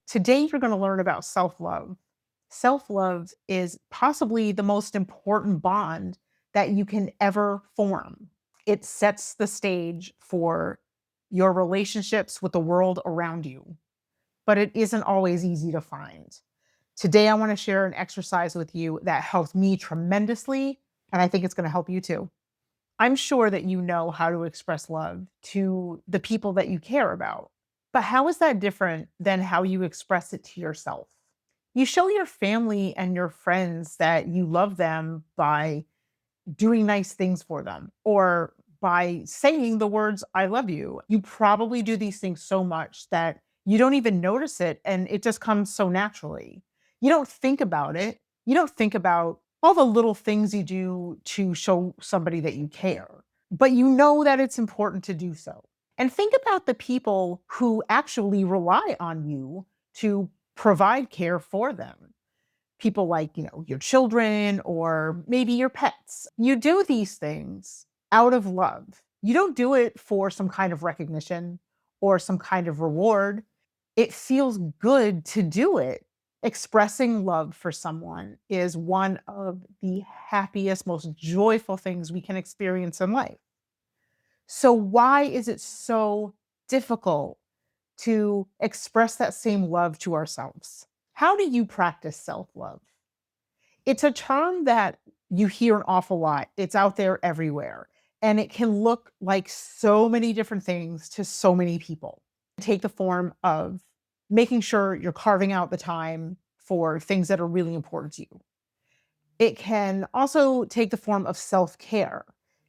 Today, you're going to learn about self love. Self love is possibly the most important bond that you can ever form. It sets the stage for your relationships with the world around you, but it isn't always easy to find. Today, I want to share an exercise with you that helped me tremendously, and I think it's going to help you too. I'm sure that you know how to express love to the people that you care about. But how is that different than how you express it to yourself? You show your family and your friends that you love them by doing nice things for them or by saying the words, I love you. You probably do these things so much that you don't even notice it and it just comes so naturally. You don't think about it. You don't think about all the little things you do to show somebody that you care, but you know that it's important to do so. And think about the people who actually rely on you to provide care for them. People like, your children or maybe your pets. You do these things out of love. You don't do it for some kind of recognition or some kind of reward. It feels good to do it. Expressing love for someone is one of the happiest, most joyful things we can experience in life. So, why is it so difficult to express that same love to ourselves? How do you practice self love? It's a term that you hear an awful lot. It's out there everywhere, and it can look like so many different things to so many people. Take the form of making sure you're carving out the time for things that are really important to you. It can also take the form of self care.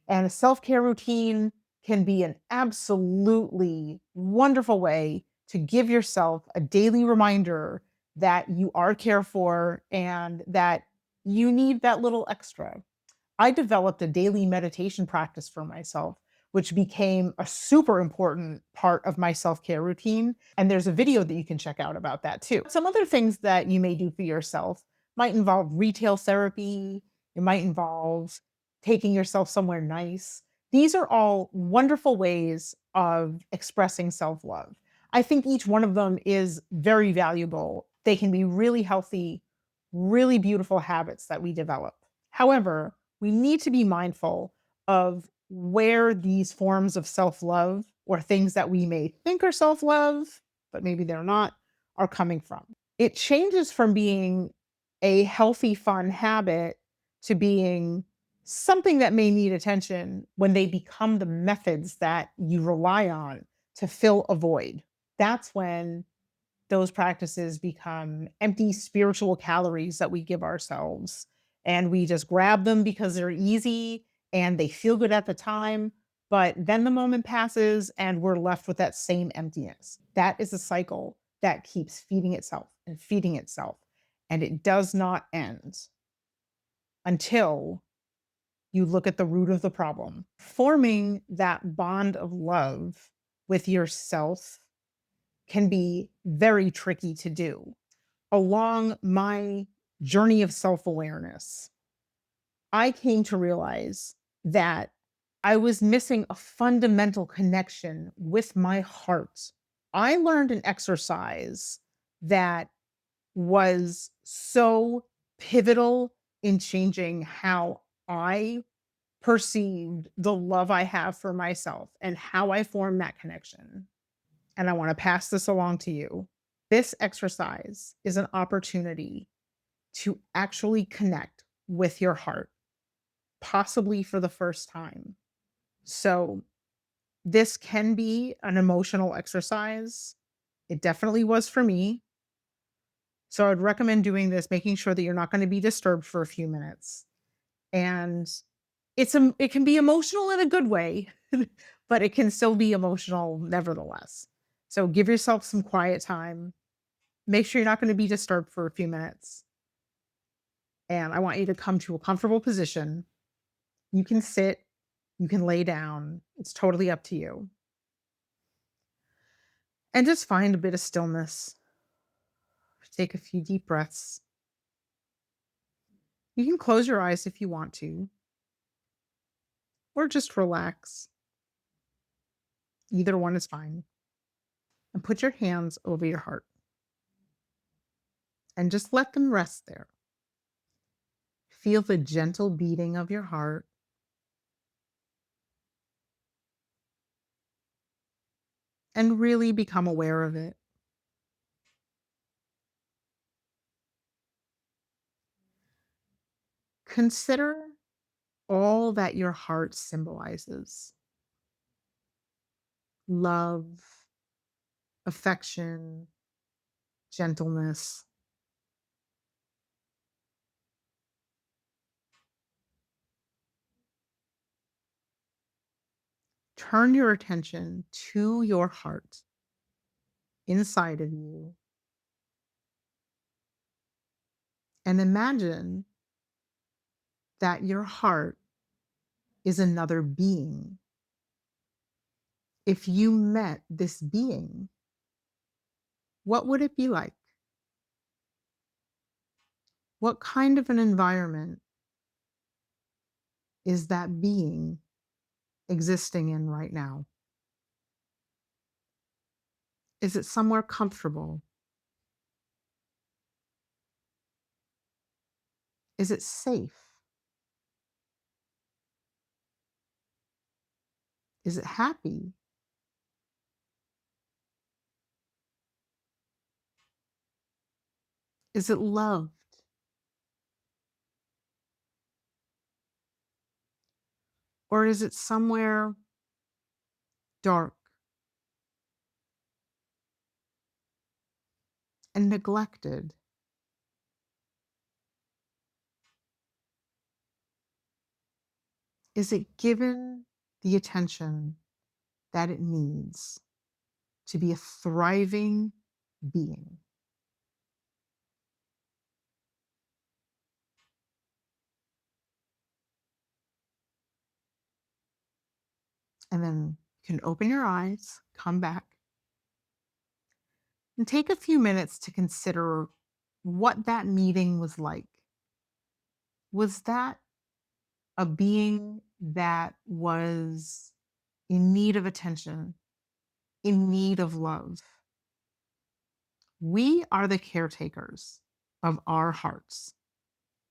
And a self care routine can be an absolutely wonderful way to give yourself a daily reminder that you are cared for and that you need that little extra. I developed a daily meditation practice for myself, which became a super important part of my self care routine. And there's a video that you can check out about that too. Some other things that you may do for yourself might involve retail therapy, it might involve taking yourself somewhere nice. These are all wonderful ways of expressing self love. I think each one of them is very valuable. They can be really healthy, really beautiful habits that we develop. However, we need to be mindful of where these forms of self love or things that we may think are self love, but maybe they're not, are coming from. It changes from being a healthy, fun habit to being something that may need attention when they become the methods that you rely on to fill a void. That's when those practices become empty spiritual calories that we give ourselves. And we just grab them because they're easy and they feel good at the time. But then the moment passes and we're left with that same emptiness. That is a cycle that keeps feeding itself and feeding itself. And it does not end until you look at the root of the problem. Forming that bond of love with yourself can be very tricky to do. Along my journey of self awareness, I came to realize that I was missing a fundamental connection with my heart. I learned an exercise that was so pivotal in changing how I perceived the love I have for myself and how I form that connection. And I want to pass this along to you. This exercise is an opportunity to actually connect with your heart, possibly for the first time. So, this can be an emotional exercise. It definitely was for me. So, I'd recommend doing this, making sure that you're not going to be disturbed for a few minutes. And it can be emotional in a good way, but it can still be emotional nevertheless. So, give yourself some quiet time. Make sure you're not going to be disturbed for a few minutes. And I want you to come to a comfortable position. You can sit, you can lay down. It's totally up to you. And just find a bit of stillness. Take a few deep breaths. You can close your eyes if you want to, or just relax. Either one is fine. And put your hands over your heart. and just let them rest there. Feel the gentle beating of your heart and really become aware of it. Consider all that your heart symbolizes: love, affection, gentleness. Turn your attention to your heart inside of you and imagine that your heart is another being. If you met this being, what would it be like? What kind of an environment is that being existing in right now? Is it somewhere comfortable? Is it safe? Is it happy? Is it loved? Or is it somewhere dark and neglected? Is it given the attention that it needs to be a thriving being? And then you can open your eyes, come back, and take a few minutes to consider what that meeting was like. Was that a being that was in need of attention, in need of love? We are the caretakers of our hearts.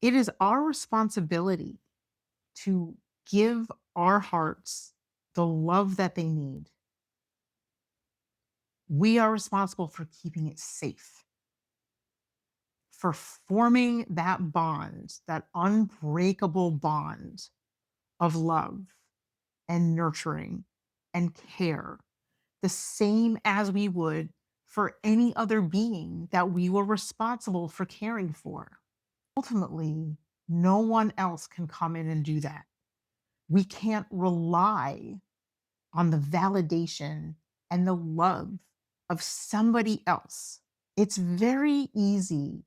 It is our responsibility to give our hearts the love that they need. We are responsible for keeping it safe, for forming that bond, that unbreakable bond of love and nurturing and care, the same as we would for any other being that we were responsible for caring for. Ultimately, no one else can come in and do that. We can't rely on the validation and the love of somebody else. It's very easy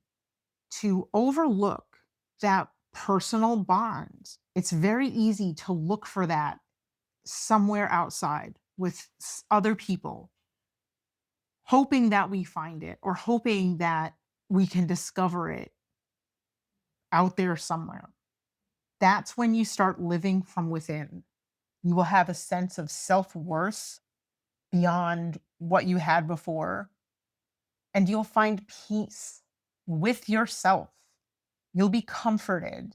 to overlook that personal bond. It's very easy to look for that somewhere outside with other people, hoping that we find it or hoping that we can discover it out there somewhere. That's when you start living from within. You will have a sense of self worth beyond what you had before, and you'll find peace with yourself. You'll be comforted,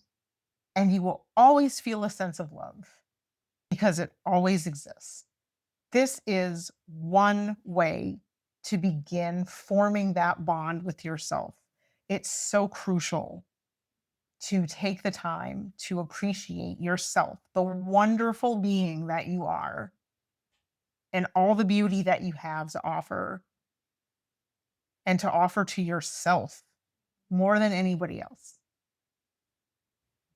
and you will always feel a sense of love because it always exists. This is one way to begin forming that bond with yourself. It's so crucial to take the time to appreciate yourself, the wonderful being that you are, and all the beauty that you have to offer and to offer to yourself more than anybody else.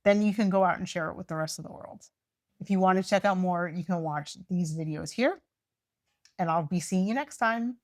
Then you can go out and share it with the rest of the world. If you want to check out more, you can watch these videos here, and I'll be seeing you next time.